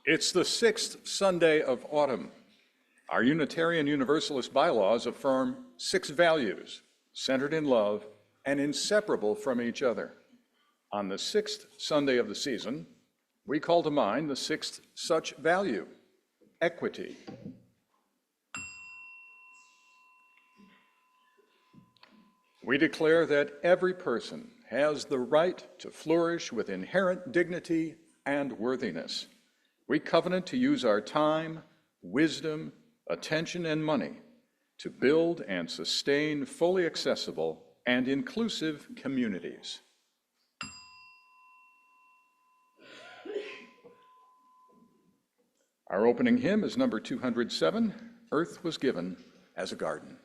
It's the sixth Sunday of autumn. Our Unitarian Universalist bylaws affirm 6 values centered in love and inseparable from each other. On the 6th Sunday of the season, we call to mind the 6th such value, equity. We declare that every person has the right to flourish with inherent dignity and worthiness. We covenant to use our time, wisdom, attention, and money to build and sustain fully accessible and inclusive communities. Our opening hymn is number 207, Earth Was Given as a Garden.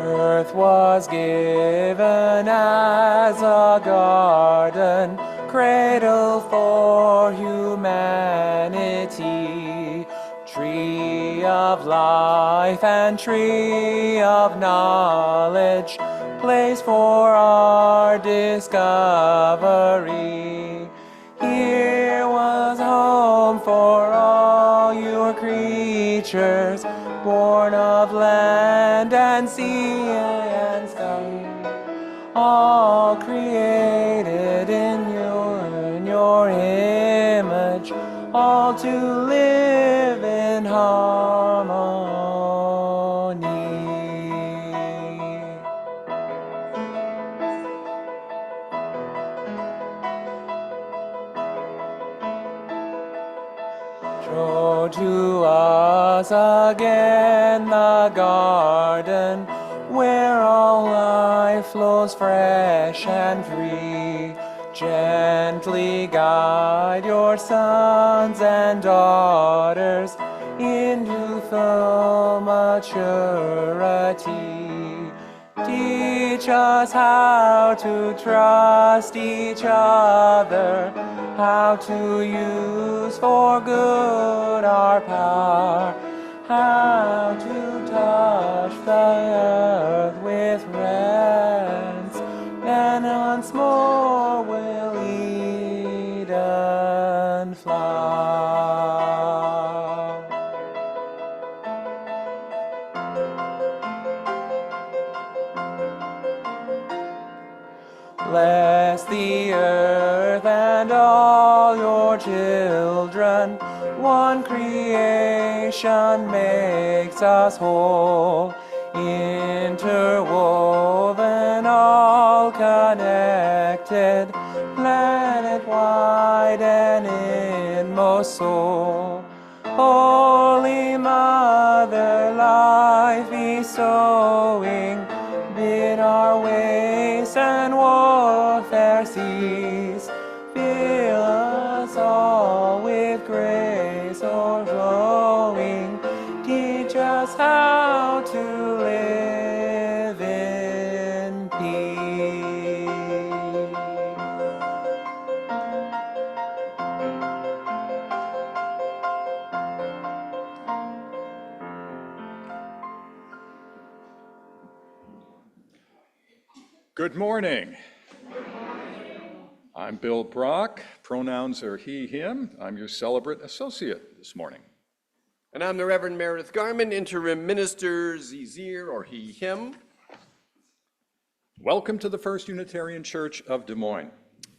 Earth was given as a garden, cradle for humanity, tree of life and tree of knowledge, place for our discovery. Here was home for all your creatures, born of land and sea and sky, all created in your image, all to live in harmony. Show to us again the garden where all life flows fresh and free. Gently guide your sons and daughters into full maturity. Teach us how to trust each other, how to use for good our power, how to touch the earth with reverence, and once more we'll eat and fly. Bless the earth and all your children. One creation makes us whole, interwoven, all connected, planet-wide and inmost soul. Holy Mother, life bestowing, bid our waste and warfare cease. Fill us all with grace o'erflowing. Teach us how to live in peace. Good morning. I'm Bill Brock. Pronouns are he, him. I'm your celebrant associate this morning. And I'm the Reverend Meredith Garmon, interim minister, Zizir, or he, him. Welcome to the First Unitarian Church of Des Moines.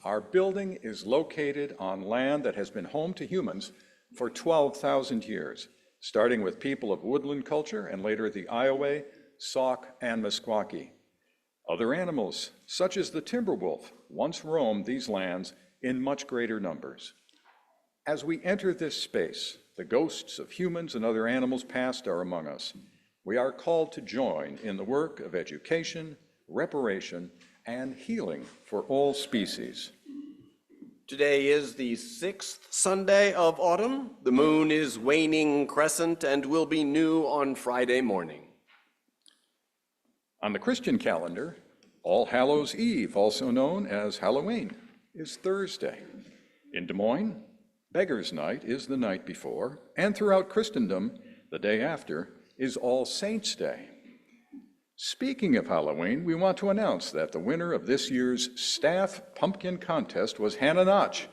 Our building is located on land that has been home to humans for 12,000 years, starting with people of woodland culture and later the Iowa, Sauk, and Meskwaki. Other animals, such as the timber wolf, once roamed these lands in much greater numbers. As we enter this space, the ghosts of humans and other animals past are among us. We are called to join in the work of education, reparation, and healing for all species. Today is the 6th Sunday of autumn. The moon is waning crescent and will be new on Friday morning. On the Christian calendar, All Hallows Eve, also known as Halloween, is Thursday. In Des Moines, Beggar's Night is the night before, and throughout Christendom, the day after is All Saints' Day. Speaking of Halloween, we want to announce that the winner of this year's Staff Pumpkin Contest was Hannah Notch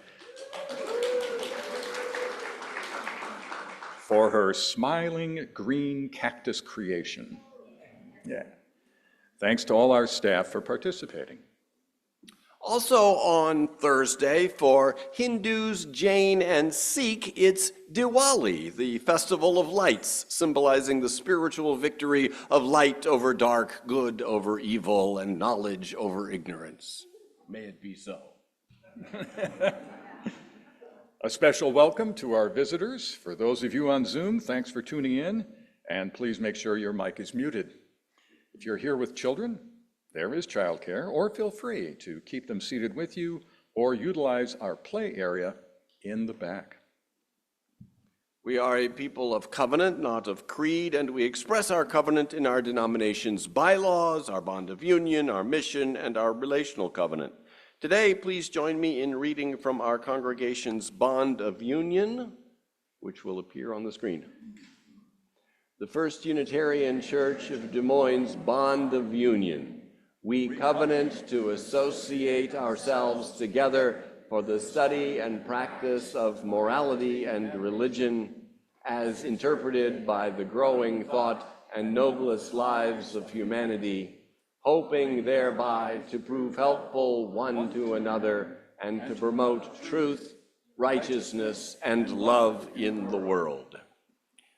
for her smiling green cactus creation. Yeah. Thanks to all our staff for participating. Also on Thursday, for Hindus, Jain, and Sikh, it's Diwali, the festival of lights, symbolizing the spiritual victory of light over dark, good over evil, and knowledge over ignorance. May it be so. A special welcome to our visitors. For those of you on Zoom, thanks for tuning in, and please make sure your mic is muted. If you're here with children, there is childcare, or feel free to keep them seated with you or utilize our play area in the back. We are a people of covenant, not of creed, and we express our covenant in our denomination's bylaws, our bond of union, our mission, and our relational covenant. Today, please join me in reading from our congregation's bond of union, which will appear on the screen. The First Unitarian Church of Des Moines' bond of union. We covenant to associate ourselves together for the study and practice of morality and religion as interpreted by the growing thought and noblest lives of humanity, hoping thereby to prove helpful one to another and to promote truth, righteousness, and love in the world.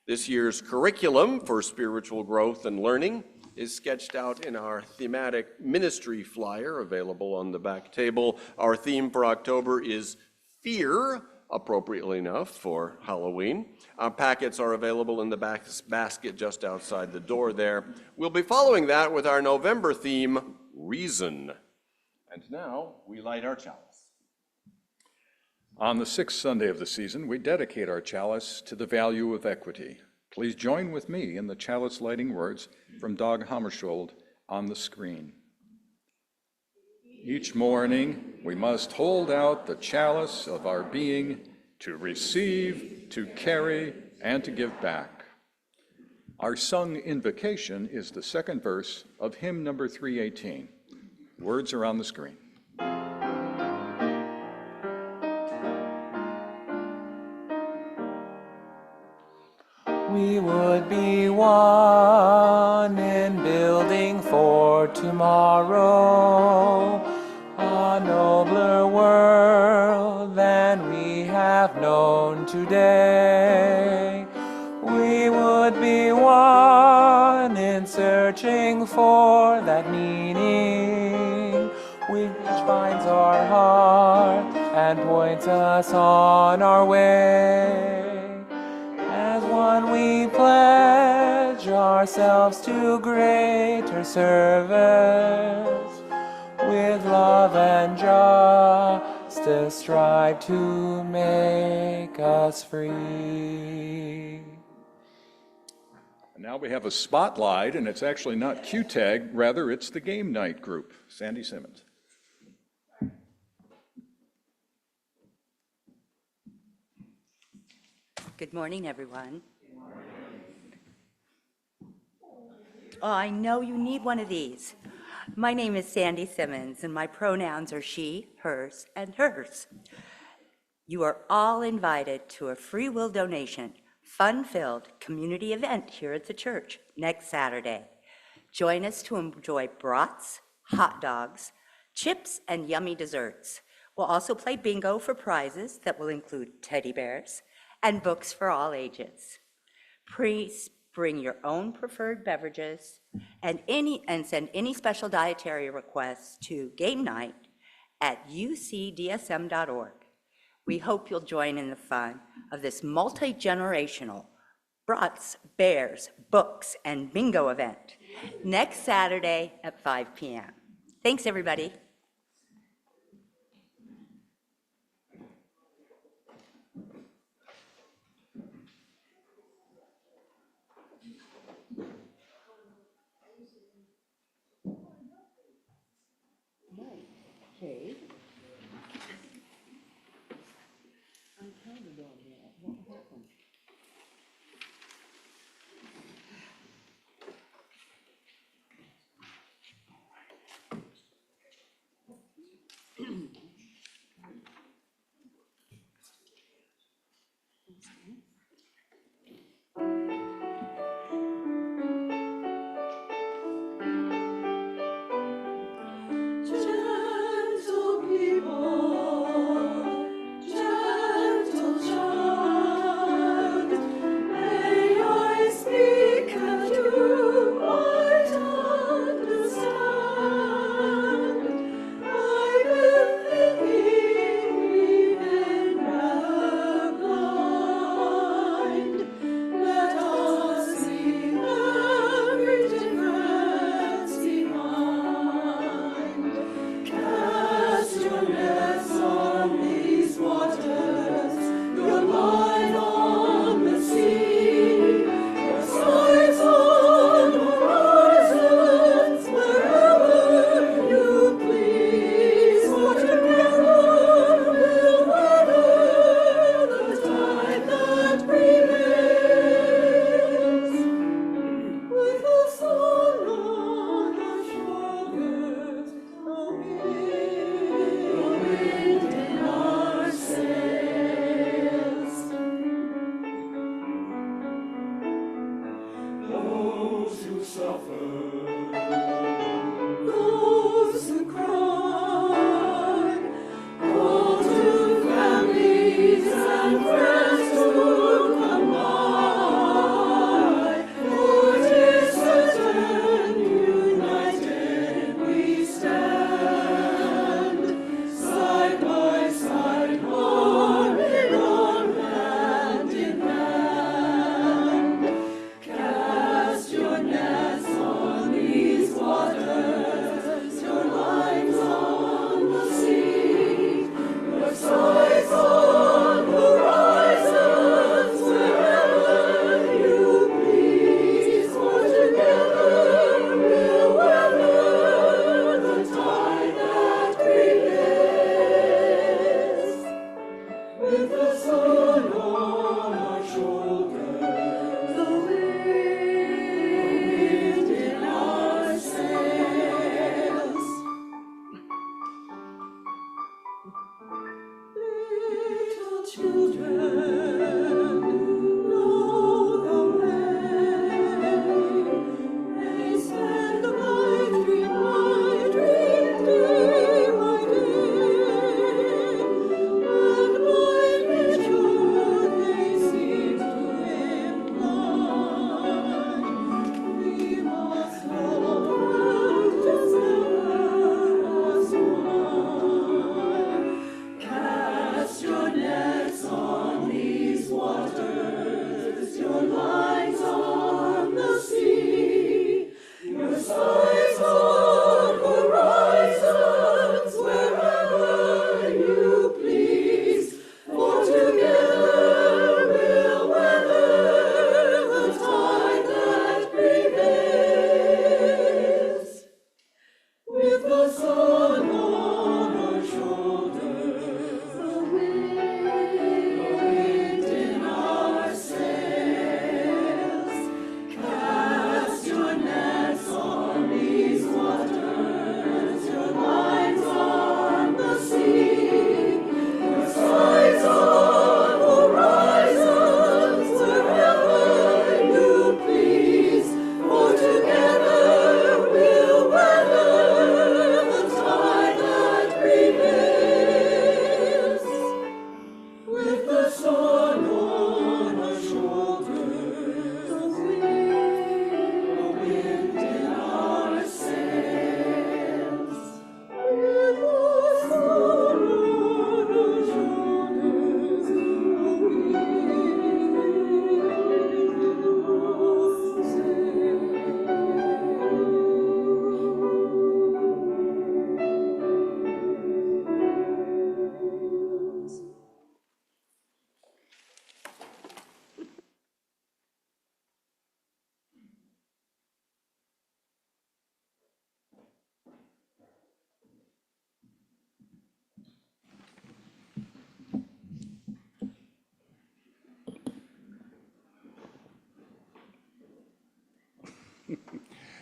This year's curriculum for spiritual growth and learning is sketched out in our thematic ministry flyer available on the back table. Our theme for October is Fear, appropriately enough for Halloween. Our packets are available in the basket just outside the door there. We'll be following that with our November theme, Reason. And now we light our chalice. On the sixth Sunday of the season, we dedicate our chalice to the value of equity. Please join with me in the chalice lighting words from Dag Hammarskjöld on the screen. Each morning, we must hold out the chalice of our being to receive, to carry, and to give back. Our sung invocation is the second verse of hymn number 318. Words are on the screen. We would be one in building for tomorrow, a nobler world than we have known today. We would be one in searching for that meaning which finds our heart and points us on our way. As one we pledge ourselves to greater service, with love and justice strive to make us free. Now we have a spotlight, and it's actually not Q-Tag, rather it's the Game Night group. Sandy Simmons. Good morning, everyone. Good morning. Oh, I know you need one of these. My name is Sandy Simmons, and my pronouns are she, hers, and hers. You are all invited to a free will donation, fun-filled community event here at the church next Saturday. Join us to enjoy brats, hot dogs, chips, and yummy desserts. We'll also play bingo for prizes that will include teddy bears and books for all ages. Please bring your own preferred beverages and send any special dietary requests to gamenight@ucdsm.org. We hope you'll join in the fun of this multi-generational brats, bears, books, and bingo event next Saturday at 5 p.m. Thanks, everybody. Okay. I'm kind of doing that. What happened?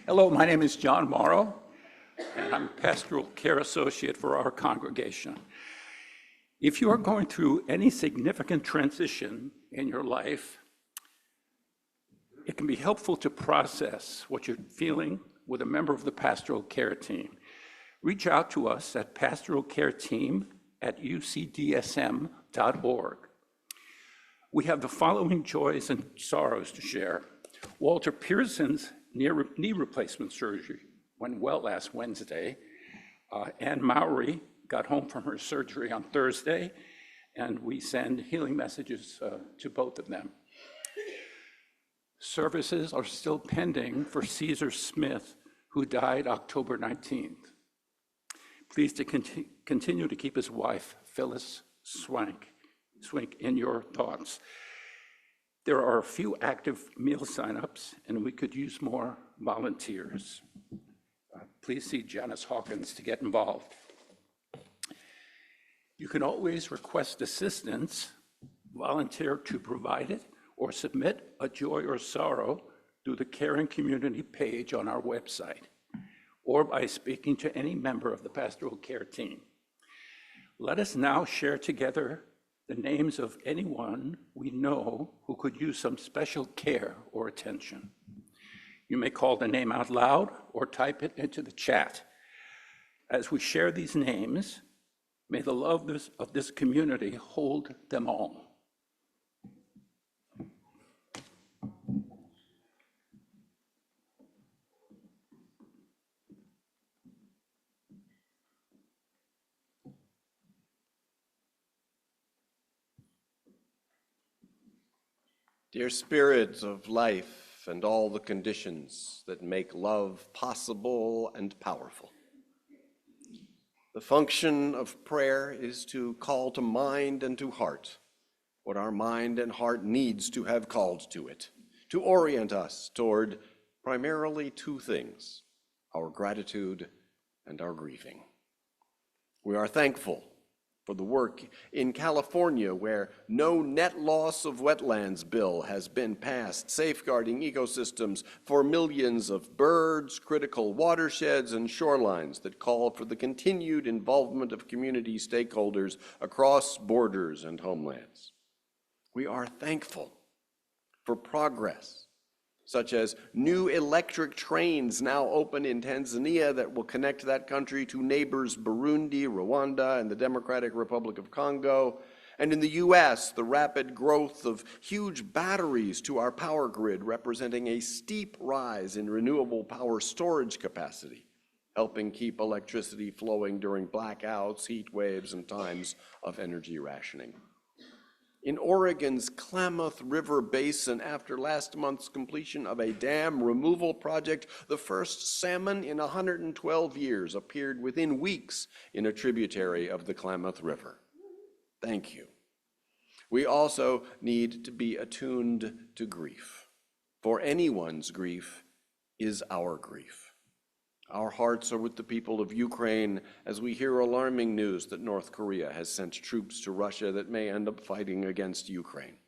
Hello, my name is John Morrow, and I'm Pastoral Care Associate for our congregation. If you are going through any significant transition in your life, it can be helpful to process what you're feeling with a member of the pastoral care team. Reach out to us at pastoralcareteam@ucdsm.org. We have the following joys and sorrows to share. Walter Pearson's knee replacement surgery went well last Wednesday. Anne Mowry got home from her surgery on Thursday, and we send healing messages to both of them. Services are still pending for Caesar Smith, who died October 19th. Please to continue to keep his wife, Phyllis Swink, in your thoughts. There are a few active meal signups, and we could use more volunteers. Please see Janice Hawkins to get involved. You can always request assistance, volunteer to provide it, or submit a joy or sorrow through the Caring Community page on our website, or by speaking to any member of the pastoral care team. Let us now share together the names of anyone we know who could use some special care or attention. You may call the name out loud or type it into the chat. As we share these names, may the love of this community hold them all. Dear Spirit of life and all the conditions that make love possible and powerful, the function of prayer is to call to mind and to heart what our mind and heart needs to have called to it, to orient us toward primarily two things, our gratitude and our grieving. We are thankful for the work in California where no net loss of wetlands bill has been passed, safeguarding ecosystems for millions of birds, critical watersheds, and shorelines that call for the continued involvement of community stakeholders across borders and homelands. We are thankful for progress, such as new electric trains now open in Tanzania that will connect that country to neighbors Burundi, Rwanda, and the Democratic Republic of Congo. And in the US, the rapid growth of huge batteries to our power grid, representing a steep rise in renewable power storage capacity, helping keep electricity flowing during blackouts, heat waves, and times of energy rationing. In Oregon's Klamath River Basin, after last month's completion of a dam removal project, the first salmon in 112 years appeared within weeks in a tributary of the Klamath River. Thank you. We also need to be attuned to grief, for anyone's grief is our grief. Our hearts are with the people of Ukraine as we hear alarming news that North Korea has sent troops to Russia that may end up fighting against Ukraine.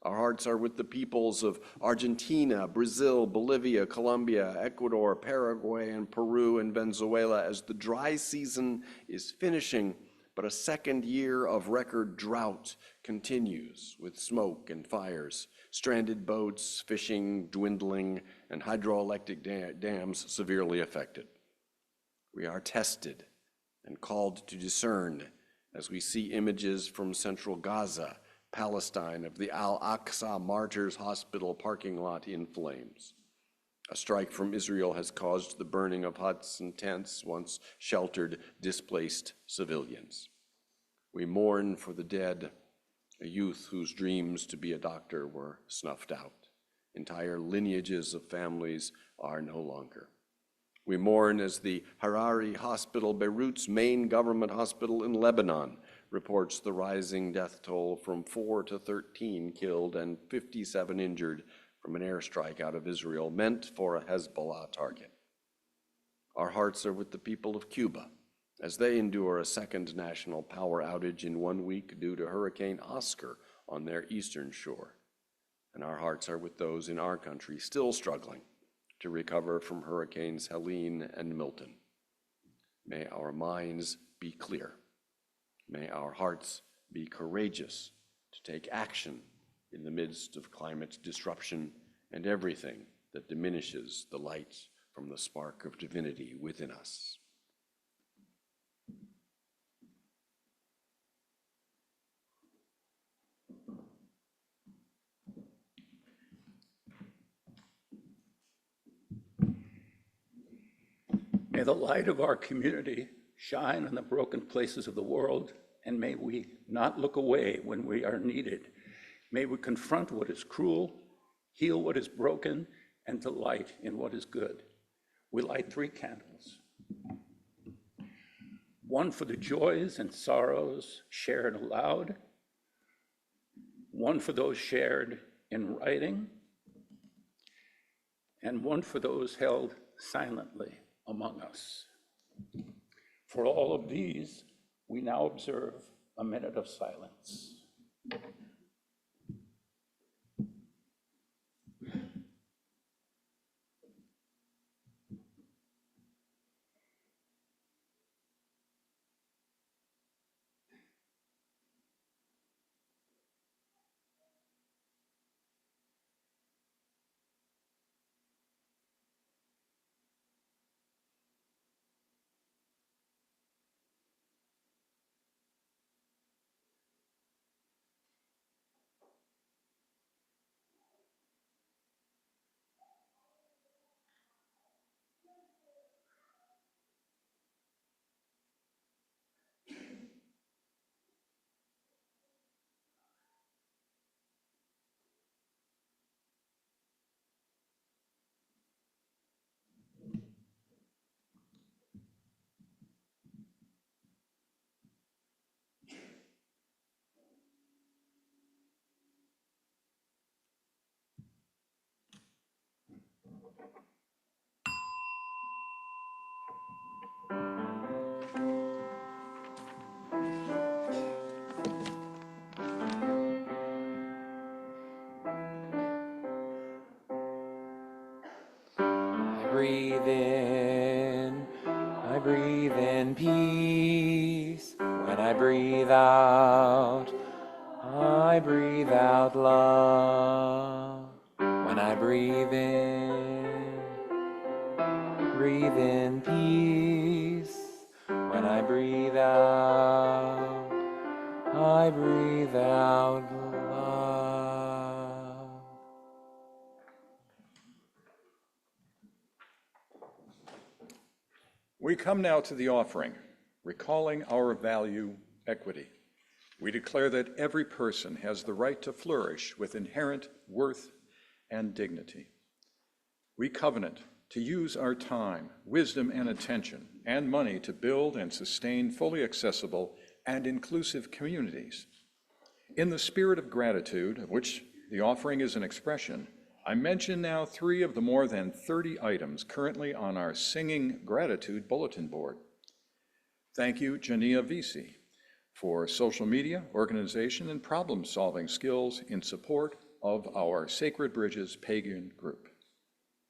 Our hearts are with the peoples of Argentina, Brazil, Bolivia, Colombia, Ecuador, Paraguay, and Peru and Venezuela as the dry season is finishing, but a second year of record drought continues with smoke and fires, stranded boats, fishing dwindling, and hydroelectric dams severely affected. We are tested and called to discern as we see images from central Gaza, Palestine, of the Al-Aqsa Martyrs Hospital parking lot in flames. A strike from Israel has caused the burning of huts and tents, once sheltered displaced civilians. We mourn for the dead, a youth whose dreams to be a doctor were snuffed out. Entire lineages of families are no longer. We mourn as the Harari Hospital, Beirut's main government hospital in Lebanon, reports the rising death toll from 4 to 13 killed and 57 injured from an airstrike out of Israel meant for a Hezbollah target. Our hearts are with the people of Cuba as they endure a second national power outage in 1 week due to Hurricane Oscar on their eastern shore. And our hearts are with those in our country still struggling to recover from Hurricanes Helene and Milton. May our minds be clear. May our hearts be courageous to take action in the midst of climate disruption and everything that diminishes the light from the spark of divinity within us. May the light of our community shine on the broken places of the world, and may we not look away when we are needed. May we confront what is cruel, heal what is broken, and delight in what is good. We light 3 candles. One for the joys and sorrows shared aloud, one for those shared in writing, and one for those held silently among us. For all of these, we now observe a minute of silence. I breathe in peace. When I breathe out love. When I breathe in peace. When I breathe out love. We come now to the offering, recalling our value, equity. We declare that every person has the right to flourish with inherent worth and dignity. We covenant to use our time, wisdom, and attention, and money to build and sustain fully accessible and inclusive communities. In the spirit of gratitude, of which the offering is an expression, I mention now 3 of the more than 30 items currently on our Singing Gratitude bulletin board. Thank you, Jania Visi, for social media, organization, and problem-solving skills in support of our Sacred Bridges pagan group.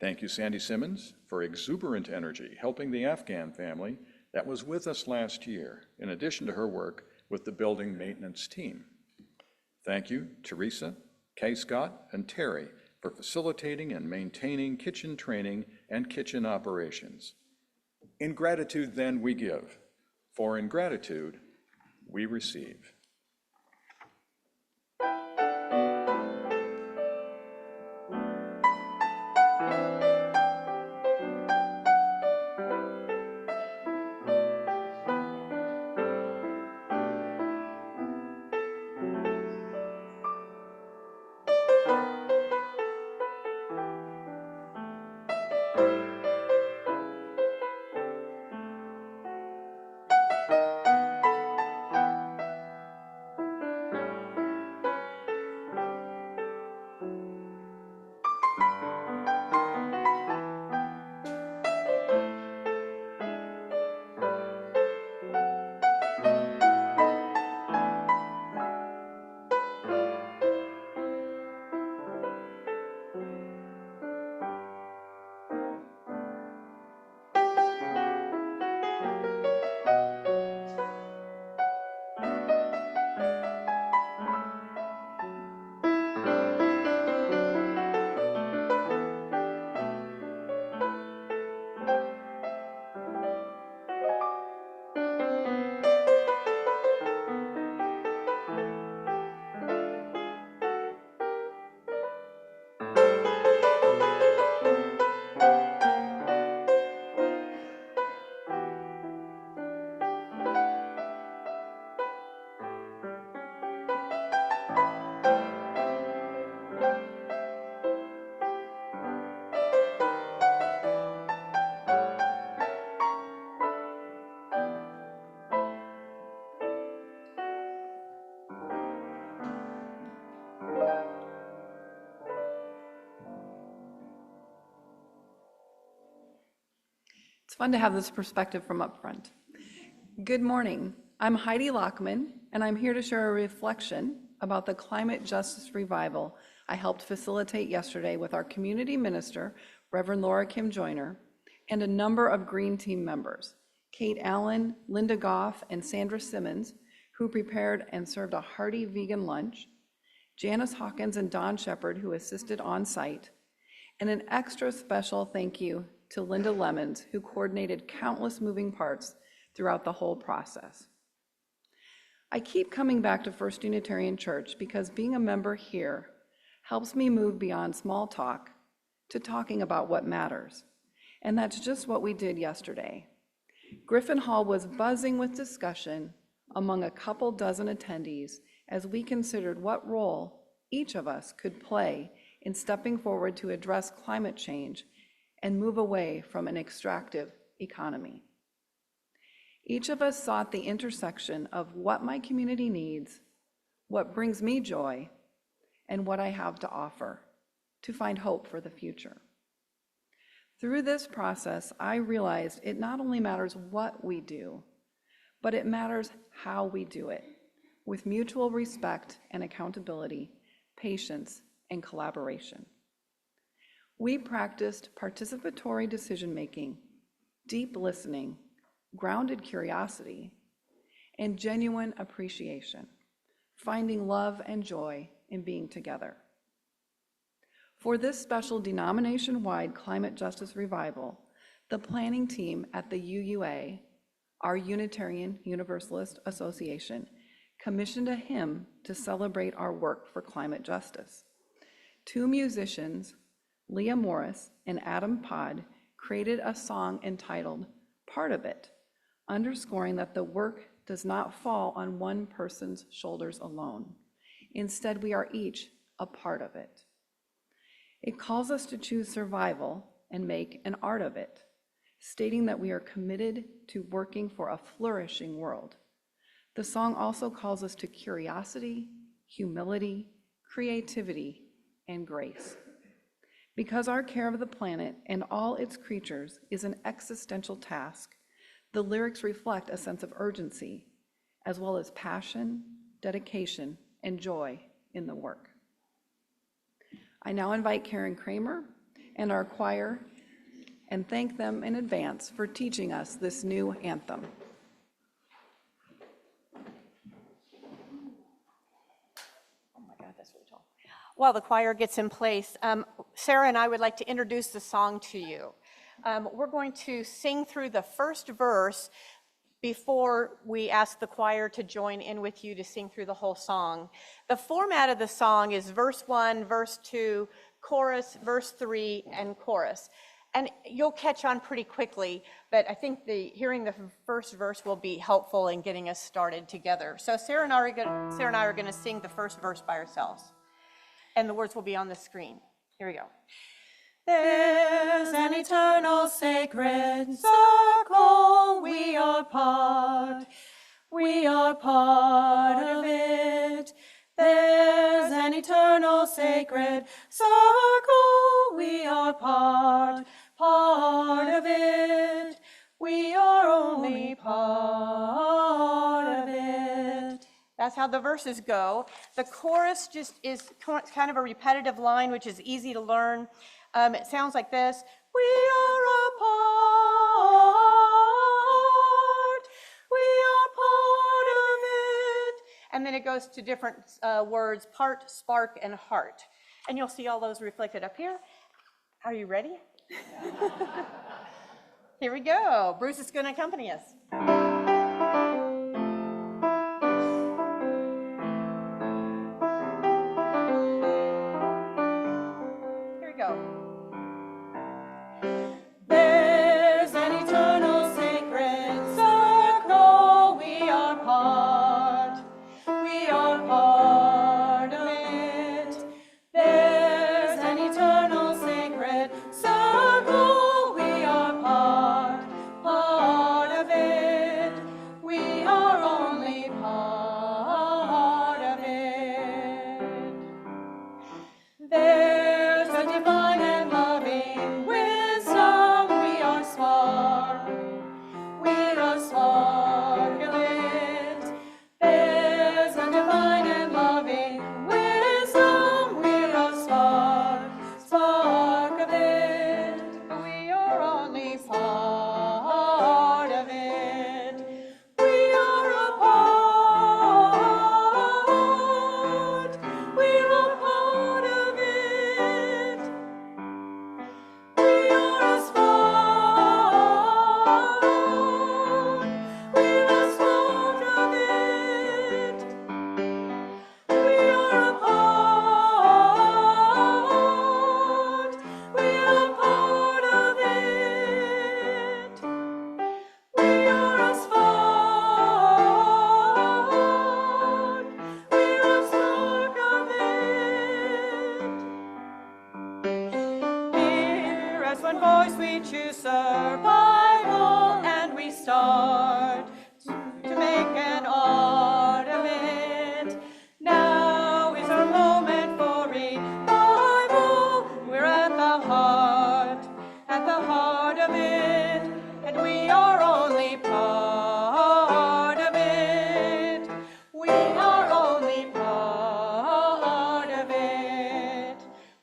Thank you, Sandy Simmons, for exuberant energy helping the Afghan family that was with us last year, in addition to her work with the building maintenance team. Thank you, Teresa, Kay Scott, and Terry, for facilitating and maintaining kitchen training and kitchen operations. In gratitude, then, we give, for in gratitude, we receive. It's fun to have this perspective from up front. Good morning. I'm Heidi Lockman, and I'm here to share a reflection about the climate justice revival I helped facilitate yesterday with our community minister, Reverend Laura Kim Joyner, and a number of Green Team members, Kate Allen, Linda Goff, and Sandra Simmons, who prepared and served a hearty vegan lunch, Janice Hawkins and Don Shepard, who assisted on site, and an extra special thank you to Linda Lemons, who coordinated countless moving parts throughout the whole process. I keep coming back to First Unitarian Church because being a member here helps me move beyond small talk to talking about what matters. And that's just what we did yesterday. Griffin Hall was buzzing with discussion among a couple dozen attendees as we considered what role each of us could play in stepping forward to address climate change and move away from an extractive economy. Each of us sought the intersection of what my community needs, what brings me joy, and what I have to offer to find hope for the future. Through this process, I realized it not only matters what we do, but it matters how we do it, with mutual respect and accountability, patience, and collaboration. We practiced participatory decision-making, deep listening, grounded curiosity, and genuine appreciation, finding love and joy in being together. For this special denomination-wide climate justice revival, the planning team at the UUA, our Unitarian Universalist Association, commissioned a hymn to celebrate our work for climate justice. Two musicians, Leah Morris and Adam Pod, created a song entitled "Part of It," underscoring that the work does not fall on one person's shoulders alone. Instead, we are each a part of it. It calls us to choose survival and make an art of it, stating that we are committed to working for a flourishing world. The song also calls us to curiosity, humility, creativity, and grace. Because our care of the planet and all its creatures is an existential task, the lyrics reflect a sense of urgency, as well as passion, dedication, and joy in the work. I now invite Karen Kramer and our choir and thank them in advance for teaching us this new anthem. While the choir gets in place, Sarah and I would like to introduce the song to you. We're going to sing through the first verse before we ask the choir to join in with you to sing through the whole song. The format of the song is verse 1, verse 2, chorus, verse 3, and chorus. And you'll catch on pretty quickly, but I think hearing the first verse will be helpful in getting us started together. So Sarah and I are going to sing the first verse by ourselves, and the words will be on the screen. Here we go. There's an eternal sacred circle, we are part of it. There's an eternal sacred circle, we are part of it. We are only part of it. That's how the verses go. The chorus just is kind of a repetitive line, which is easy to learn. It sounds like this. We are a part. We are part of it. And then it goes to different words, part, spark, and heart. And you'll see all those reflected up here. Are you ready? Here we go. Bruce is going to accompany us. Here we go. There's an eternal sacred circle, we are part of it. There's an eternal sacred circle, we are part of it. as one voice we choose survival, and we start to make an art of it. Now is our moment for revival. We're at the heart of it, and we are only part of it. We are only part of it.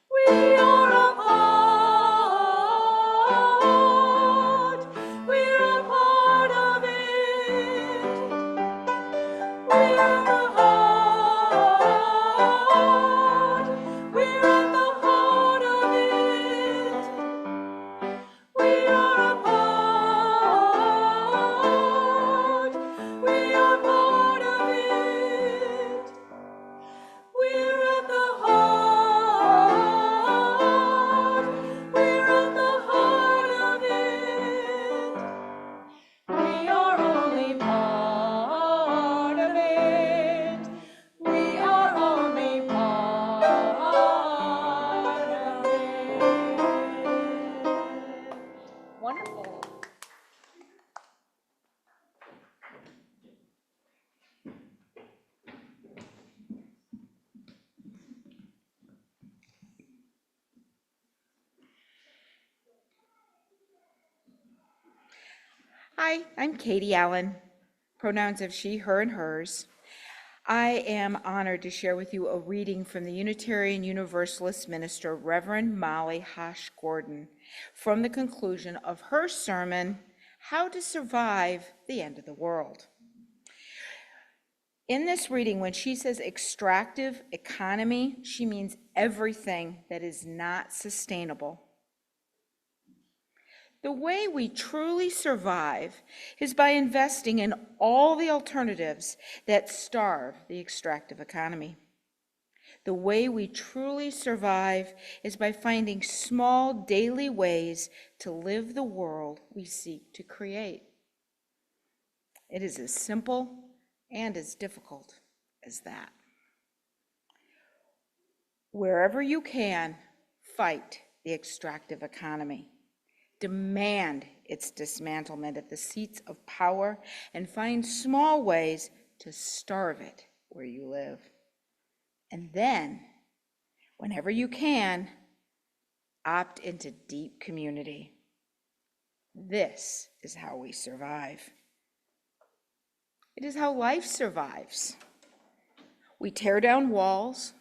We are a part. We're a part of it. We're at the heart. We're at the heart of it. We are a part. We are part of it. We're at the heart. We're at the heart of it. We are only part of it. We are only part of it. Wonderful. Hi, I'm Katie Allen, pronouns of she, her, and hers. I am honored to share with you a reading from the Unitarian Universalist minister, Reverend Molly Hosh Gordon, from the conclusion of her sermon, How to Survive the End of the World. In this reading, when she says extractive economy, she means everything that is not sustainable. The way we truly survive is by investing in all the alternatives that starve the extractive economy. The way we truly survive is by finding small daily ways to live the world we seek to create. It is as simple and as difficult as that. Wherever you can, fight the extractive economy. Demand its dismantlement at the seats of power and find small ways to starve it where you live. And then, whenever you can, opt into deep community. This is how we survive. It is how life survives. We tear down walls.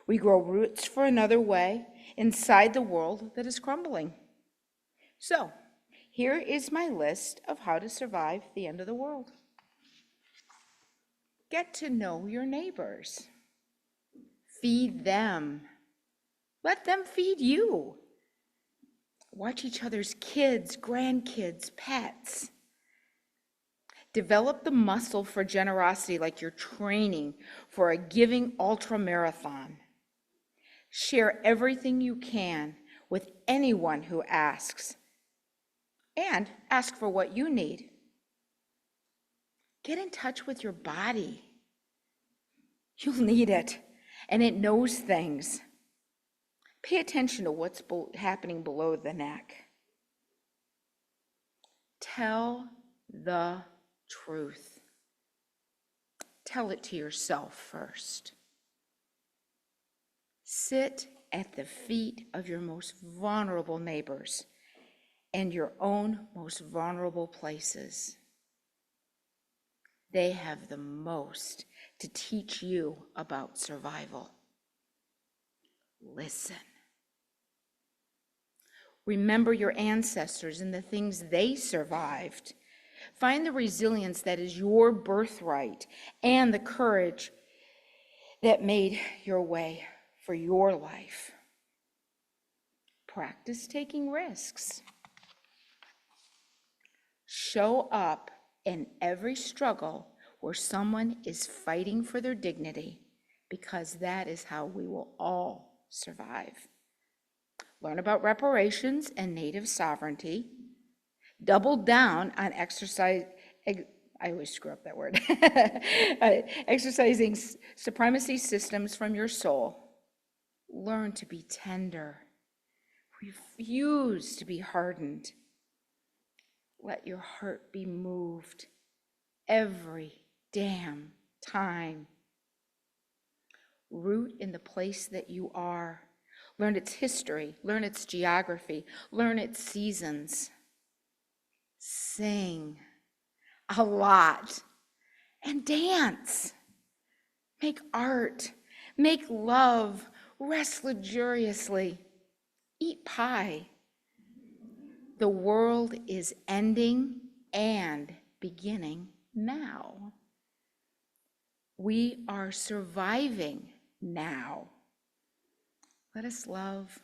We grow roots for another way inside the world that is crumbling. So, here is my list of how to survive the end of the world. Get to know your neighbors. Feed them. Let them feed you. Watch each other's kids, grandkids, pets. Develop the muscle for generosity like you're training for a giving ultramarathon. Share everything you can with anyone who asks. And ask for what you need. Get in touch with your body. You'll need it, and it knows things. Pay attention to what's happening below the neck. Tell the truth. Tell it to yourself first. Sit at the feet of your most vulnerable neighbors and your own most vulnerable places. They have the most to teach you about survival. Listen. Remember your ancestors and the things they survived. Find the resilience that is your birthright and the courage that made your way for your life. Practice taking risks. Show up in every struggle where someone is fighting for their dignity, because that is how we will all survive. Learn about reparations and native sovereignty. Double down on exercising supremacy systems from your soul. Learn to be tender. Refuse to be hardened. Let your heart be moved every damn time. Root in the place that you are. Learn its history, learn its geography, learn its seasons. Sing a lot and dance. Make art, make love, rest luxuriously, eat pie. The world is ending and beginning now. We are surviving now. Let us love.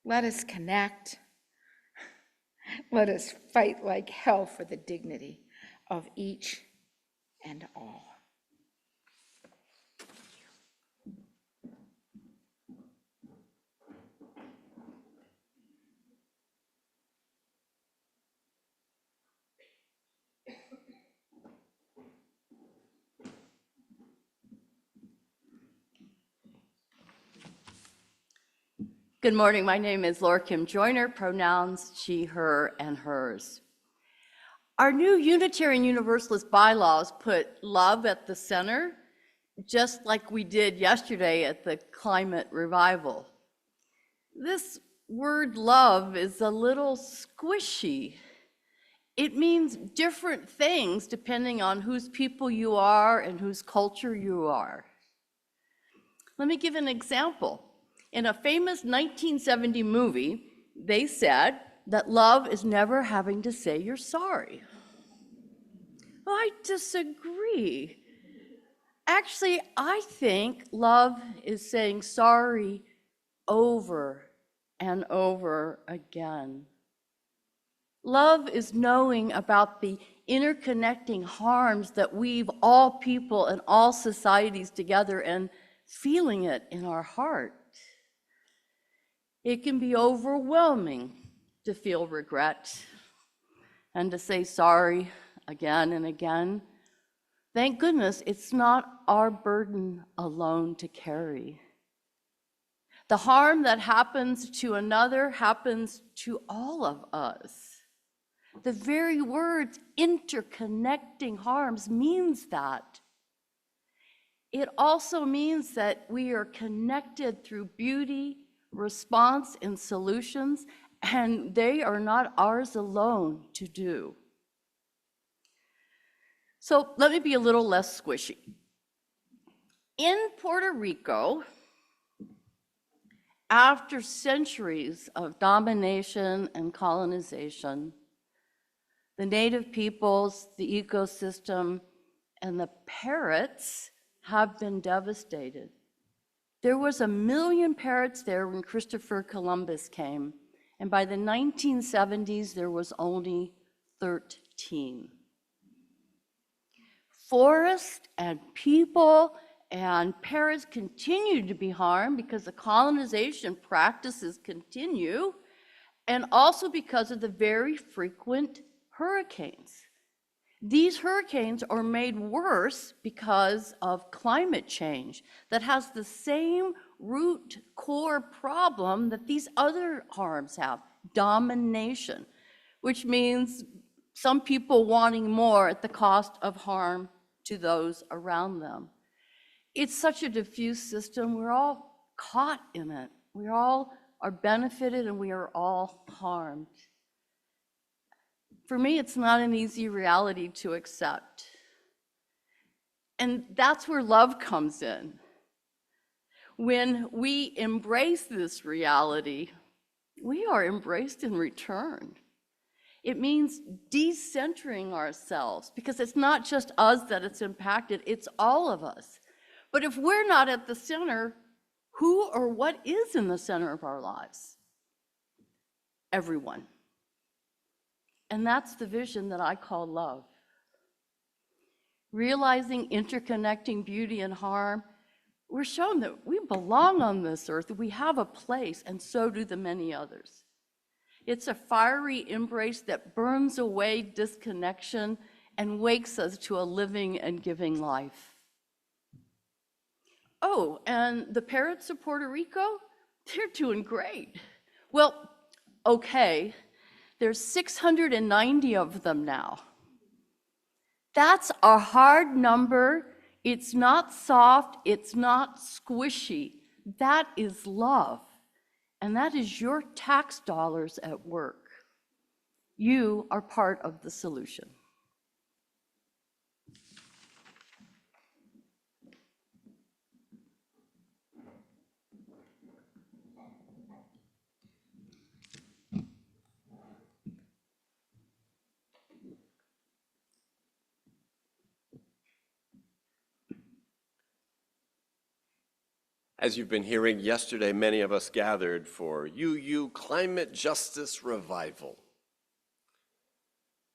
Let us connect. Let us fight like hell for the dignity of each and all. Good morning. My name is Laura Kim Joyner, pronouns she, her, and hers. Our new Unitarian Universalist bylaws put love at the center, just like we did yesterday at the climate revival. This word love is a little squishy. It means different things depending on whose people you are and whose culture you are. Let me give an example. In a famous 1970 movie, they said that love is never having to say you're sorry. Well, I disagree. Actually, I think love is saying sorry over and over again. Love is knowing about the interconnecting harms that weave all people and all societies together and feeling it in our heart. It can be overwhelming to feel regret and to say sorry again and again. Thank goodness it's not our burden alone to carry. The harm that happens to another happens to all of us. The very words interconnecting harms means that. It also means that we are connected through beauty, response, and solutions, and they are not ours alone to do. So let me be a little less squishy. In Puerto Rico, after centuries of domination and colonization, the native peoples, the ecosystem, and the parrots have been devastated. There was 1 million parrots there when Christopher Columbus came, and by the 1970s, there was only 13. Forest and people and parrots continue to be harmed because the colonization practices continue, and also because of the very frequent hurricanes. These hurricanes are made worse because of climate change that has the same root core problem that these other harms have, domination, which means some people wanting more at the cost of harm to those around them. It's such a diffuse system. We're all caught in it. We all are benefited and we are all harmed. For me, it's not an easy reality to accept. And that's where love comes in. When we embrace this reality, we are embraced in return. It means decentering ourselves, because it's not just us that it's impacted, it's all of us. But if we're not at the center, who or what is in the center of our lives? Everyone. And that's the vision that I call love. Realizing interconnecting beauty and harm, we're shown that we belong on this earth, that we have a place, and so do the many others. It's a fiery embrace that burns away disconnection and wakes us to a living and giving life. Oh, and the parrots of Puerto Rico, they're doing great. Well, okay, there's 690 of them now. That's a hard number. It's not soft, it's not squishy. That is love, and that is your tax dollars at work. You are part of the solution. As you've been hearing yesterday, many of us gathered for UU Climate Justice Revival.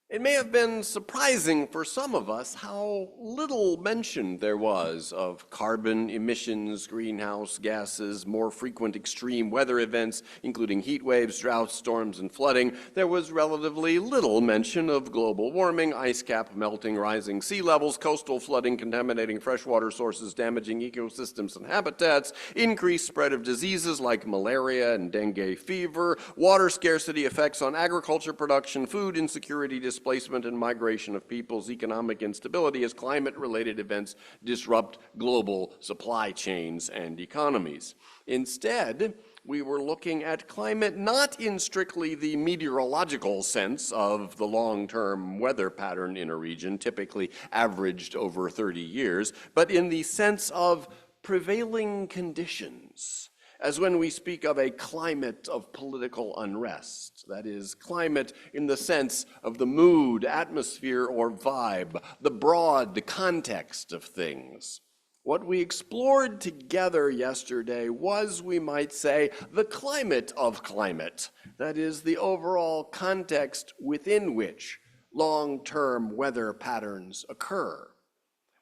It may have been surprising for some of us how little mention there was of carbon emissions, greenhouse gases, more frequent extreme weather events, including heat waves, droughts, storms, and flooding. There was relatively little mention of global warming, ice cap melting, rising sea levels, coastal flooding, contaminating freshwater sources, damaging ecosystems and habitats, increased spread of diseases like malaria and dengue fever, water scarcity effects on agriculture production, food insecurity, displacement and migration of peoples, economic instability as climate-related events disrupt global supply chains and economies. Instead, we were looking at climate not in strictly the meteorological sense of the long-term weather pattern in a region, typically averaged over 30 years, but in the sense of prevailing conditions, as when we speak of a climate of political unrest. That is, climate in the sense of the mood, atmosphere, or vibe, the broad context of things. What we explored together yesterday was, we might say, the climate of climate. That is, the overall context within which long-term weather patterns occur.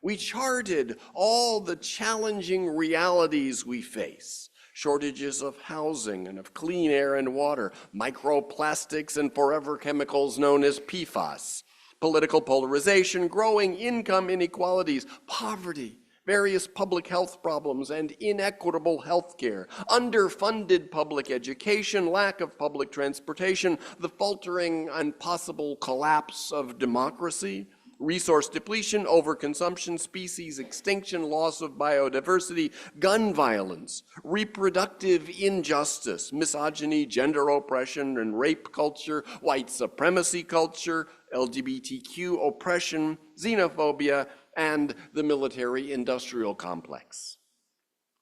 We charted all the challenging realities we face: shortages of housing and of clean air and water, microplastics and forever chemicals known as PFAS, political polarization, growing income inequalities, poverty, various public health problems and inequitable health care, underfunded public education, lack of public transportation, the faltering and possible collapse of democracy, resource depletion, overconsumption, species extinction, loss of biodiversity, gun violence, reproductive injustice, misogyny, gender oppression and rape culture, white supremacy culture, LGBTQ oppression, xenophobia, and the military-industrial complex.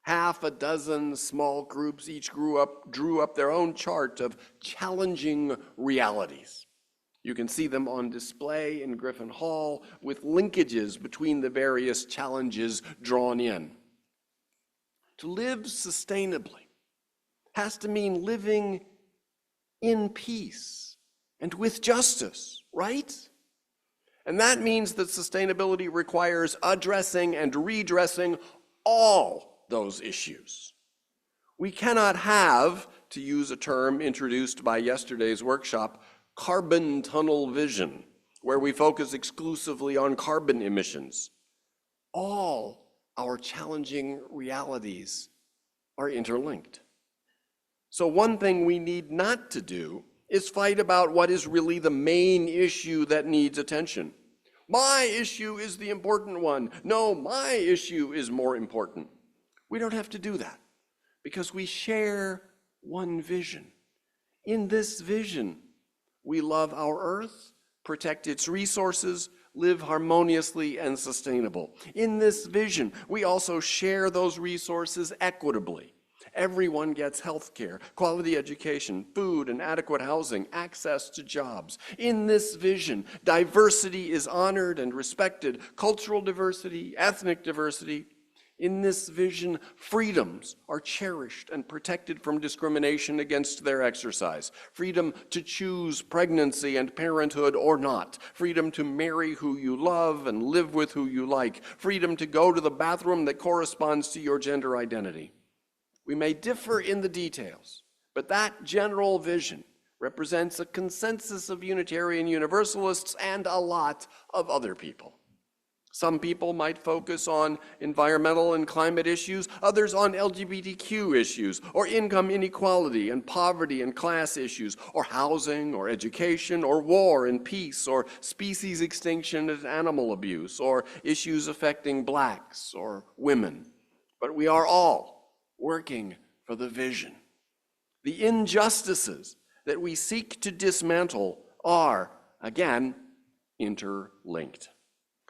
Half a dozen small groups each drew up their own chart of challenging realities. You can see them on display in Griffin Hall with linkages between the various challenges drawn in. To live sustainably has to mean living in peace and with justice, right? And that means that sustainability requires addressing and redressing all those issues. We cannot have, to use a term introduced by yesterday's workshop, carbon tunnel vision, where we focus exclusively on carbon emissions. All our challenging realities are interlinked. So one thing we need not to do is fight about what is really the main issue that needs attention. My issue is the important one. No, my issue is more important. We don't have to do that because we share one vision. In this vision, we love our earth, protect its resources, live harmoniously and sustainable. In this vision, we also share those resources equitably. Everyone gets health care, quality education, food and adequate housing, access to jobs. In this vision, diversity is honored and respected, cultural diversity, ethnic diversity. In this vision, freedoms are cherished and protected from discrimination against their exercise. Freedom to choose pregnancy and parenthood or not. Freedom to marry who you love and live with who you like. Freedom to go to the bathroom that corresponds to your gender identity. We may differ in the details, but that general vision represents a consensus of Unitarian Universalists and a lot of other people. Some people might focus on environmental and climate issues, others on LGBTQ issues, or income inequality and poverty and class issues, or housing, or education, or war and peace, or species extinction and animal abuse, or issues affecting blacks or women. But we are all working for the vision. The injustices that we seek to dismantle are, again, interlinked.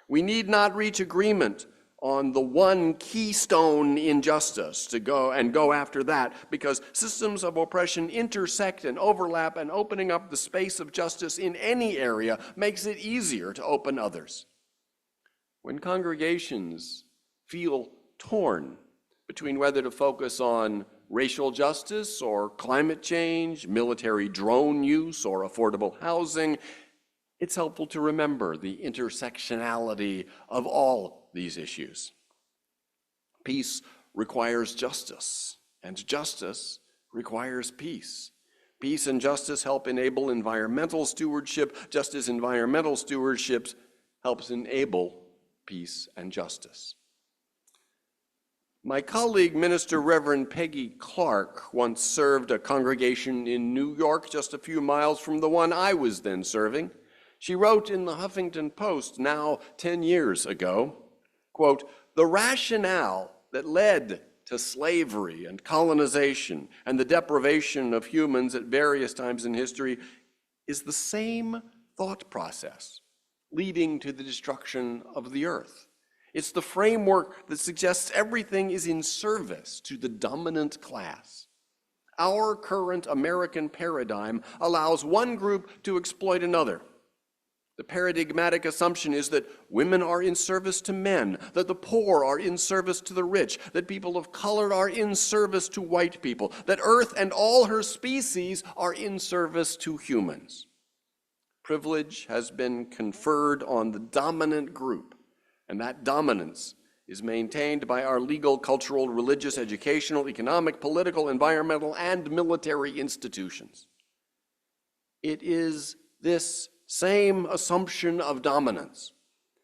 We need not reach agreement on the one keystone injustice to go after that, because systems of oppression intersect and overlap, and opening up the space of justice in any area makes it easier to open others. When congregations feel torn between whether to focus on racial justice or climate change, military drone use or affordable housing, it's helpful to remember the intersectionality of all these issues. Peace requires justice, and justice requires peace. Peace and justice help enable environmental stewardship, just as environmental stewardship helps enable peace and justice. My colleague, Minister Reverend Peggy Clark, once served a congregation in New York, just a few miles from the one I was then serving. She wrote in the Huffington Post, now 10 years ago, quote, "The rationale that led to slavery and colonization and the deprivation of humans at various times in history is the same thought process leading to the destruction of the earth. It's the framework that suggests everything is in service to the dominant class. Our current American paradigm allows one group to exploit another. The paradigmatic assumption is that women are in service to men, that the poor are in service to the rich, that people of color are in service to white people, that Earth and all her species are in service to humans. Privilege has been conferred on the dominant group, and that dominance is maintained by our legal, cultural, religious, educational, economic, political, environmental, and military institutions. It is this same assumption of dominance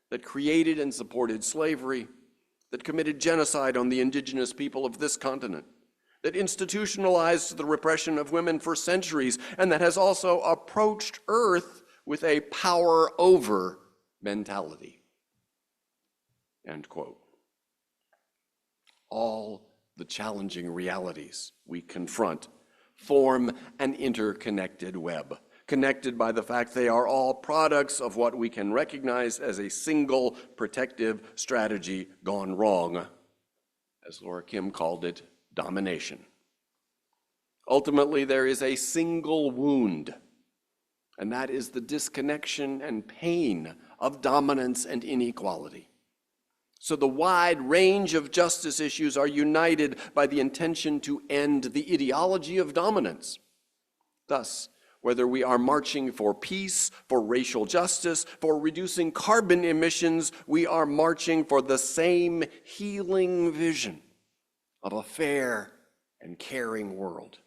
that created and supported slavery, that committed genocide on the indigenous people of this continent, that institutionalized the repression of women for centuries, and that has also approached Earth with a power over mentality." End quote. All the challenging realities we confront form an interconnected web, connected by the fact they are all products of what we can recognize as a single protective strategy gone wrong, as Laura Kim called it, domination. Ultimately, there is a single wound, and that is the disconnection and pain of dominance and inequality. So the wide range of justice issues are united by the intention to end the ideology of dominance. Thus, whether we are marching for peace, for racial justice, for reducing carbon emissions, we are marching for the same healing vision of a fair and caring world.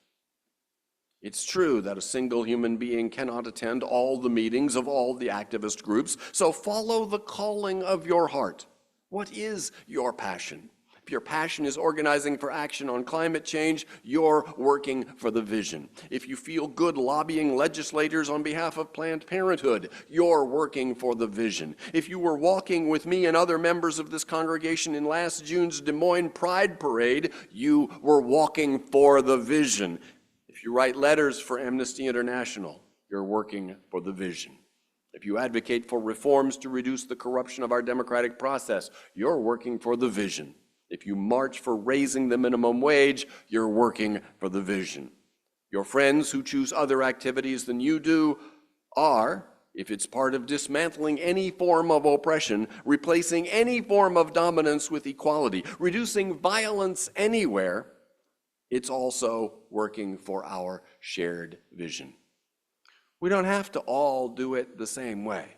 It's true that a single human being cannot attend all the meetings of all the activist groups, so follow the calling of your heart. What is your passion? If your passion is organizing for action on climate change, you're working for the vision. If you feel good lobbying legislators on behalf of Planned Parenthood, you're working for the vision. If you were walking with me and other members of this congregation in last June's Des Moines Pride Parade, you were walking for the vision. If you write letters for Amnesty International, you're working for the vision. If you advocate for reforms to reduce the corruption of our democratic process, you're working for the vision. If you march for raising the minimum wage, you're working for the vision. Your friends who choose other activities than you do are, if it's part of dismantling any form of oppression, replacing any form of dominance with equality, reducing violence anywhere, it's also working for our shared vision. We don't have to all do it the same way.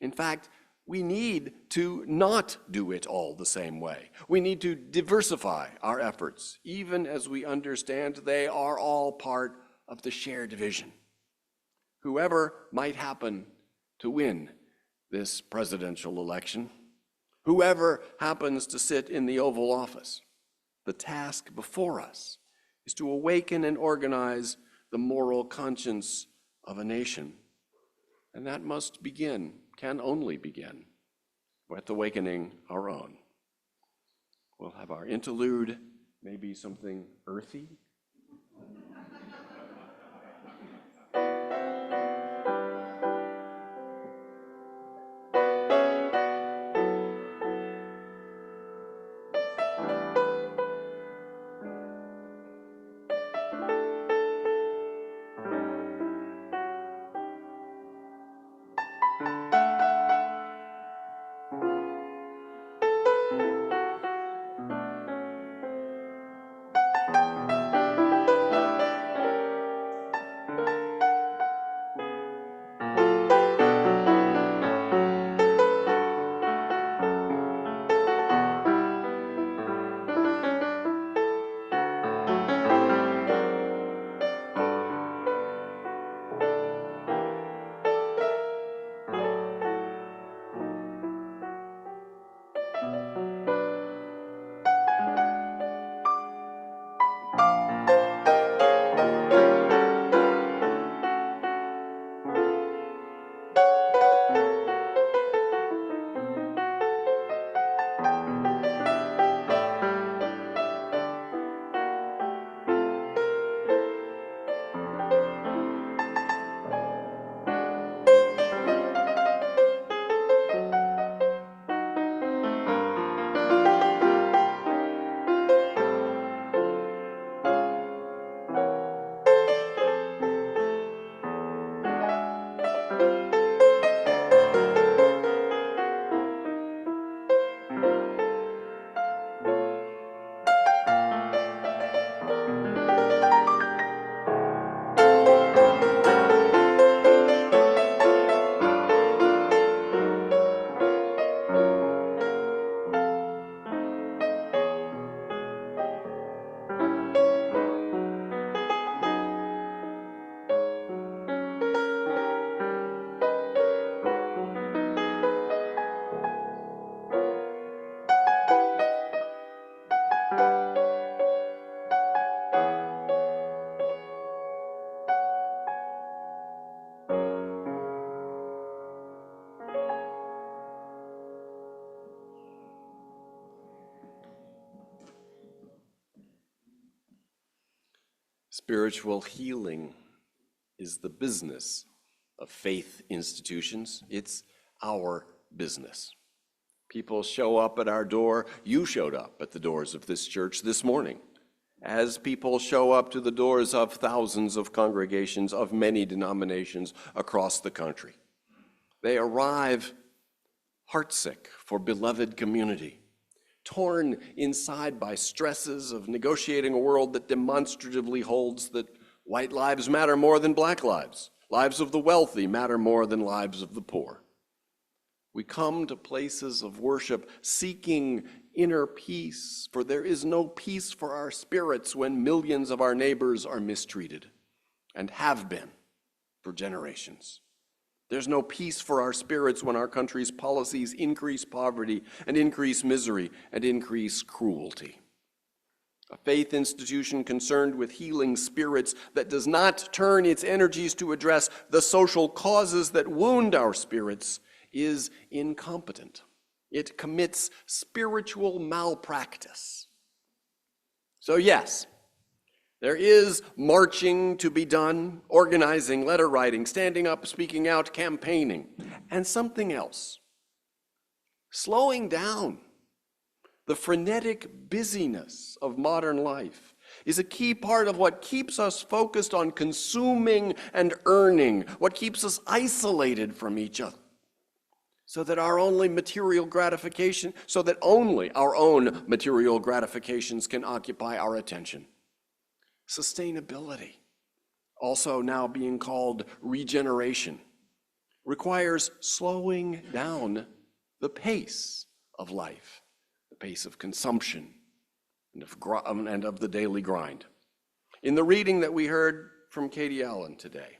In fact, we need to not do it all the same way. We need to diversify our efforts, even as we understand they are all part of the shared vision. Whoever might happen to win this presidential election, whoever happens to sit in the Oval Office. The task before us is to awaken and organize the moral conscience of a nation. And that must begin, can only begin, with awakening our own. We'll have our interlude, maybe something earthy. Spiritual healing is the business of faith institutions. It's our business. People show up at our door. You showed up at the doors of this church this morning, as people show up to the doors of thousands of congregations of many denominations across the country. They arrive heartsick for beloved community, torn inside by stresses of negotiating a world that demonstratively holds that white lives matter more than black lives. Lives of the wealthy matter more than lives of the poor. We come to places of worship seeking inner peace, for there is no peace for our spirits when millions of our neighbors are mistreated and have been for generations. There's no peace for our spirits when our country's policies increase poverty and increase misery and increase cruelty. A faith institution concerned with healing spirits that does not turn its energies to address the social causes that wound our spirits is incompetent. It commits spiritual malpractice. So yes, there is marching to be done, organizing, letter writing, standing up, speaking out, campaigning, and something else. Slowing down. The frenetic busyness of modern life is a key part of what keeps us focused on consuming and earning, what keeps us isolated from each other, so that only our own material gratifications can occupy our attention. Sustainability, also now being called regeneration, requires slowing down the pace of life, the pace of consumption and of the daily grind. In the reading that we heard from Katie Allen today,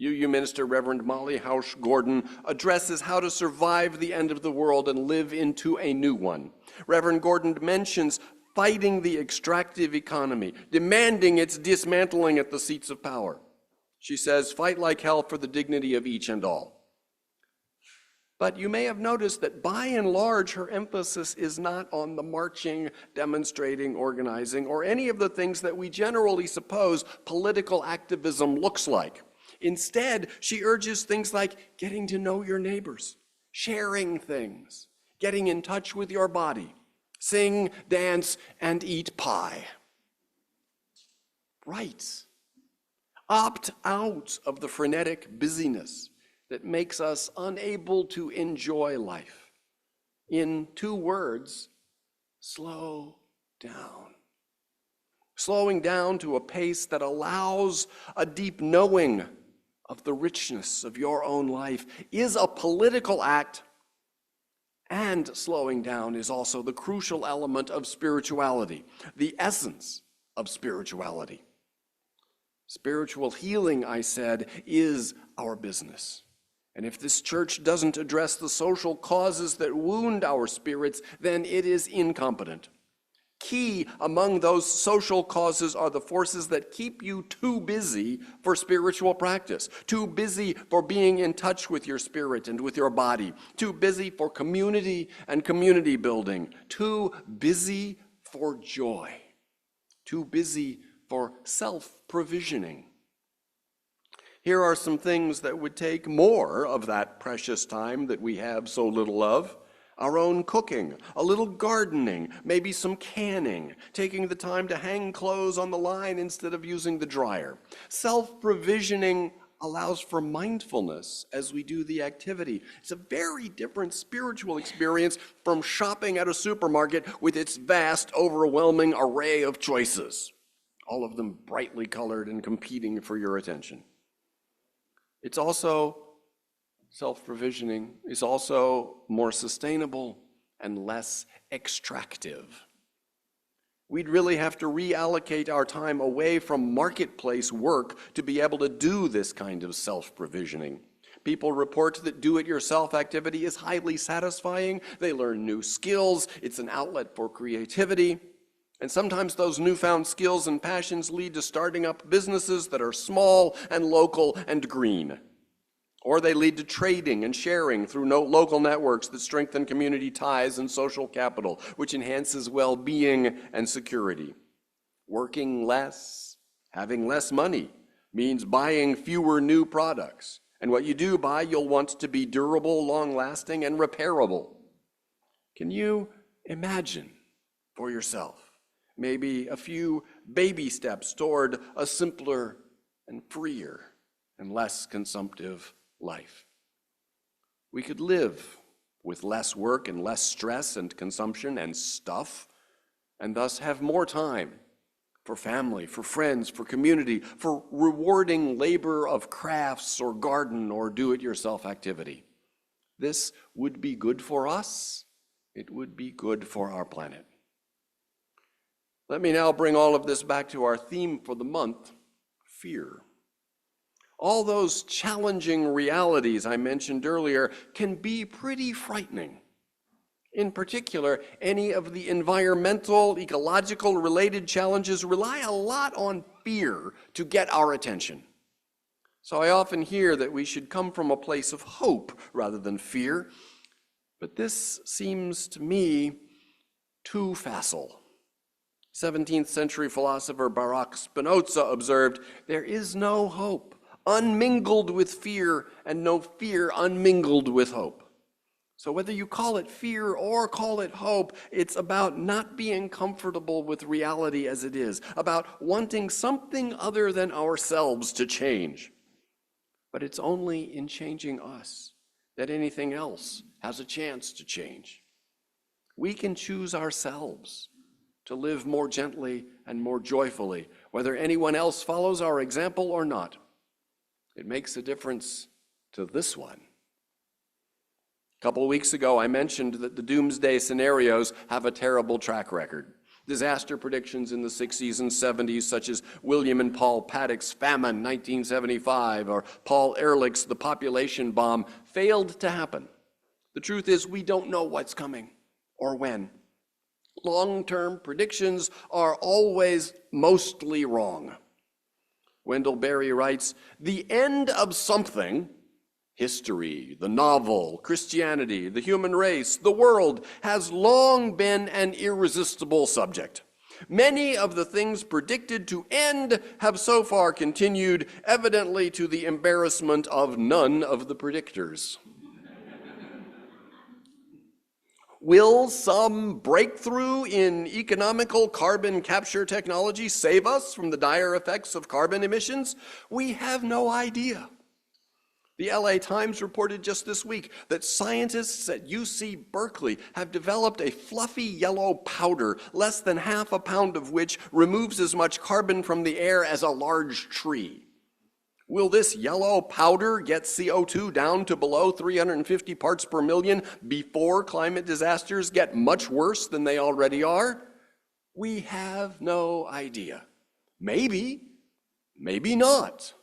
UU Minister Reverend Molly Hausch Gordon addresses how to survive the end of the world and live into a new one. Reverend Gordon mentions fighting the extractive economy, demanding its dismantling at the seats of power. She says, fight like hell for the dignity of each and all. But you may have noticed that by and large, her emphasis is not on the marching, demonstrating, organizing, or any of the things that we generally suppose political activism looks like. Instead, she urges things like getting to know your neighbors, sharing things, getting in touch with your body, sing, dance, and eat pie. Right. Opt out of the frenetic busyness that makes us unable to enjoy life. In 2 words, slow down. Slowing down to a pace that allows a deep knowing of the richness of your own life is a political act, and slowing down is also the crucial element of spirituality, the essence of spirituality. Spiritual healing, I said, is our business. And if this church doesn't address the social causes that wound our spirits, then it is incompetent. Key among those social causes are the forces that keep you too busy for spiritual practice, too busy for being in touch with your spirit and with your body, too busy for community and community building, too busy for joy, too busy for self-provisioning. Here are some things that would take more of that precious time that we have so little of. Our own cooking, a little gardening, maybe some canning, taking the time to hang clothes on the line instead of using the dryer. Self-provisioning allows for mindfulness as we do the activity. It's a very different spiritual experience from shopping at a supermarket with its vast, overwhelming array of choices, all of them brightly colored and competing for your attention. It's also self-provisioning is also more sustainable and less extractive. We'd really have to reallocate our time away from marketplace work to be able to do this kind of self-provisioning. People report that do-it-yourself activity is highly satisfying. They learn new skills. It's an outlet for creativity. And sometimes those newfound skills and passions lead to starting up businesses that are small and local and green. Or they lead to trading and sharing through local networks that strengthen community ties and social capital, which enhances well-being and security. Working less, having less money, means buying fewer new products. And what you do buy, you'll want to be durable, long-lasting, and repairable. Can you imagine for yourself maybe a few baby steps toward a simpler and freer and less consumptive life? We could live with less work and less stress and consumption and stuff, and thus have more time for family, for friends, for community, for rewarding labor of crafts or garden or do-it-yourself activity. This would be good for us. It would be good for our planet. Let me now bring all of this back to our theme for the month, fear. All those challenging realities I mentioned earlier can be pretty frightening. In particular, any of the environmental, ecological related challenges rely a lot on fear to get our attention. So I often hear that we should come from a place of hope rather than fear, but this seems to me too facile. 17th century philosopher Baruch Spinoza observed, "There is no hope unmingled with fear, and no fear unmingled with hope." So whether you call it fear or call it hope, it's about not being comfortable with reality as it is, about wanting something other than ourselves to change. But it's only in changing us that anything else has a chance to change. We can choose ourselves to live more gently and more joyfully, whether anyone else follows our example or not. It makes a difference to this one. A couple of weeks ago, I mentioned that the doomsday scenarios have a terrible track record. Disaster predictions in the 60s and 70s, such as William and Paul Paddock's famine 1975 or Paul Ehrlich's The Population Bomb, failed to happen. The truth is, we don't know what's coming or when. Long-term predictions are always mostly wrong. Wendell Berry writes, "The end of something, history, the novel, Christianity, the human race, the world, has long been an irresistible subject. Many of the things predicted to end have so far continued, evidently to the embarrassment of none of the predictors." Will some breakthrough in economical carbon capture technology save us from the dire effects of carbon emissions? We have no idea. The LA Times reported just this week that scientists at UC Berkeley have developed a fluffy yellow powder, less than half a pound of which removes as much carbon from the air as a large tree. Will this yellow powder get CO2 down to below 350 parts per million before climate disasters get much worse than they already are? We have no idea. Maybe, maybe not.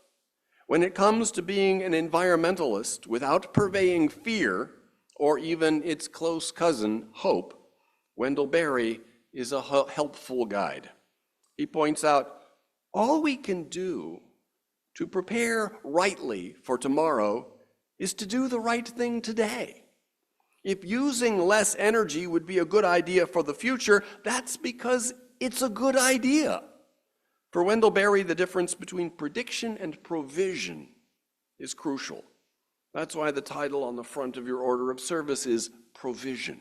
When it comes to being an environmentalist without purveying fear, or even its close cousin, hope, Wendell Berry is a helpful guide. He points out, all we can do to prepare rightly for tomorrow is to do the right thing today. If using less energy would be a good idea for the future, that's because it's a good idea. For Wendell Berry, the difference between prediction and provision is crucial. That's why the title on the front of your order of service is Provision.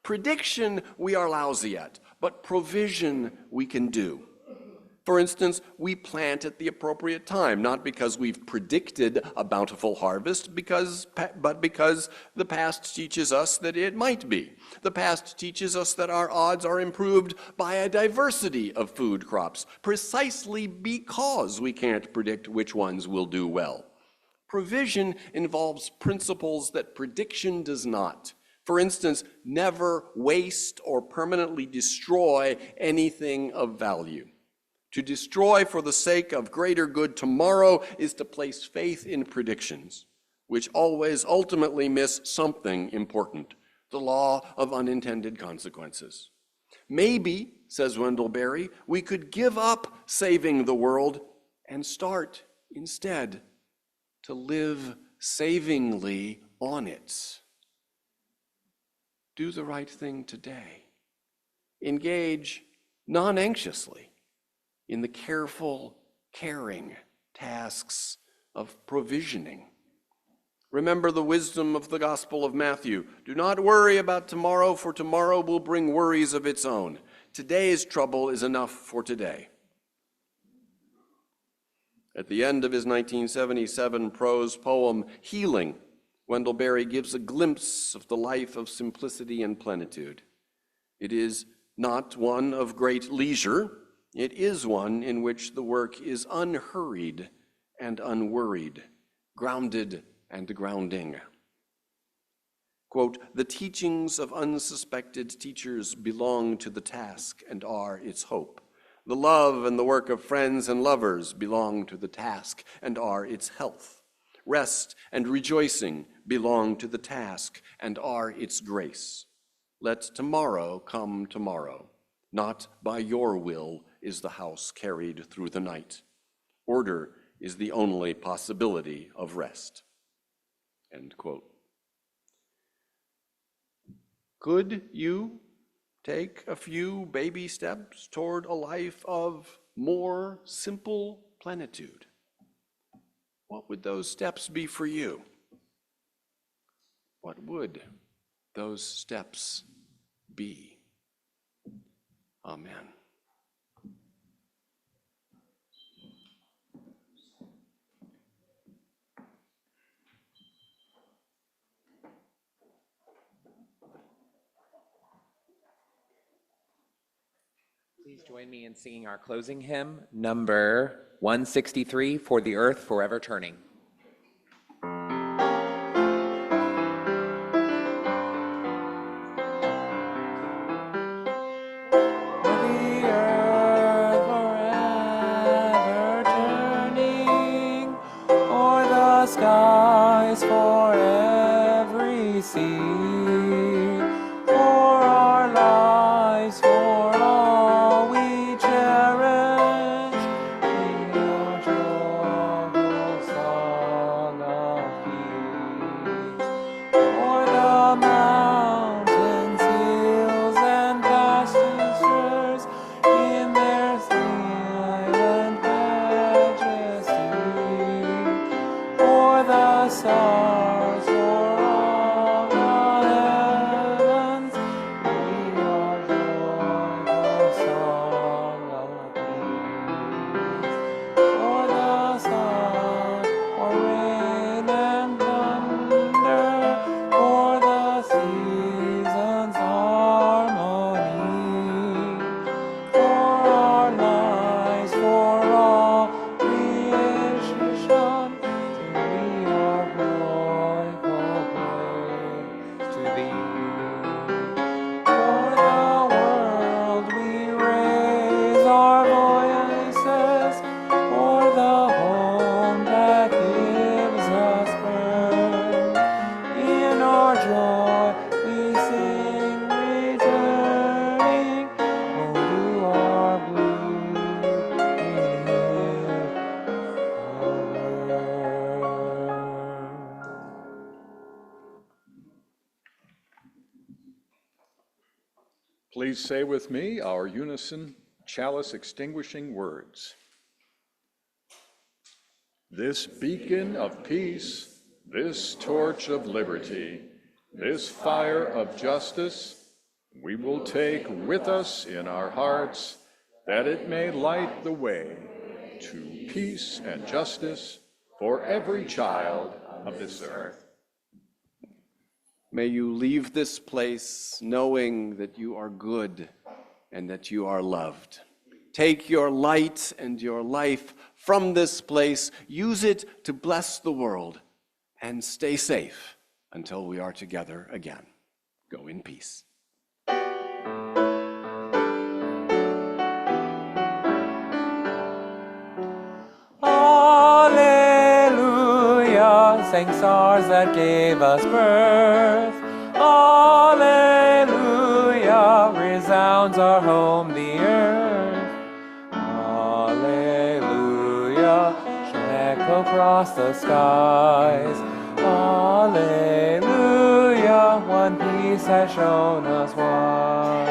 Prediction we are lousy at, but provision we can do. For instance, we plant at the appropriate time, not because we've predicted a bountiful harvest, but because the past teaches us that it might be. The past teaches us that our odds are improved by a diversity of food crops, precisely because we can't predict which ones will do well. Provision involves principles that prediction does not. For instance, never waste or permanently destroy anything of value. To destroy for the sake of greater good tomorrow is to place faith in predictions, which always ultimately miss something important, the law of unintended consequences. Maybe, says Wendell Berry, we could give up saving the world and start instead to live savingly on it. Do the right thing today. Engage non-anxiously in the careful, caring tasks of provisioning. Remember the wisdom of the Gospel of Matthew. Do not worry about tomorrow, for tomorrow will bring worries of its own. Today's trouble is enough for today. At the end of his 1977 prose poem, Healing, Wendell Berry gives a glimpse of the life of simplicity and plenitude. It is not one of great leisure. It is one in which the work is unhurried and unworried, grounded and grounding. Quote, "The teachings of unsuspected teachers belong to the task and are its hope. The love and the work of friends and lovers belong to the task and are its health. Rest and rejoicing belong to the task and are its grace. Let tomorrow come tomorrow. Not by your will is the house carried through the night. Order is the only possibility of rest." End quote. Could you take a few baby steps toward a life of more simple plenitude? What would those steps be for you? What would those steps be? Amen. Please join me in singing our closing hymn, number 163, For the Earth Forever Turning. skies, for every sea, for our lives, for all we cherish, in your joyful song of peace. For the mountains, hills, and pastures in their silent majesty, for the stars, for all the heavens, in your joyful song of peace. For the sun, for rain and thunder, for the seasons' harmony, for our lives, for all creation, sing we our joyful praise to thee. For the world we raise our voices, for the home that gives us birth. In our joy we sing, returning home to our bleeding hill of earth. Please say with me our unison chalice extinguishing words. This beacon of peace, this torch of liberty, this fire of justice, we will take with us in our hearts, that it may light the way to peace and justice for every child of this earth. May you leave this place knowing that you are good and that you are loved. Take your light and your life from this place, use it to bless the world, and stay safe until we are together again. Go in peace. Alleluia, sang stars that gave us birth. Alleluia, resounds our home, the earth. Alleluia, shall echo across the skies. Alleluia, one peace has shown us why.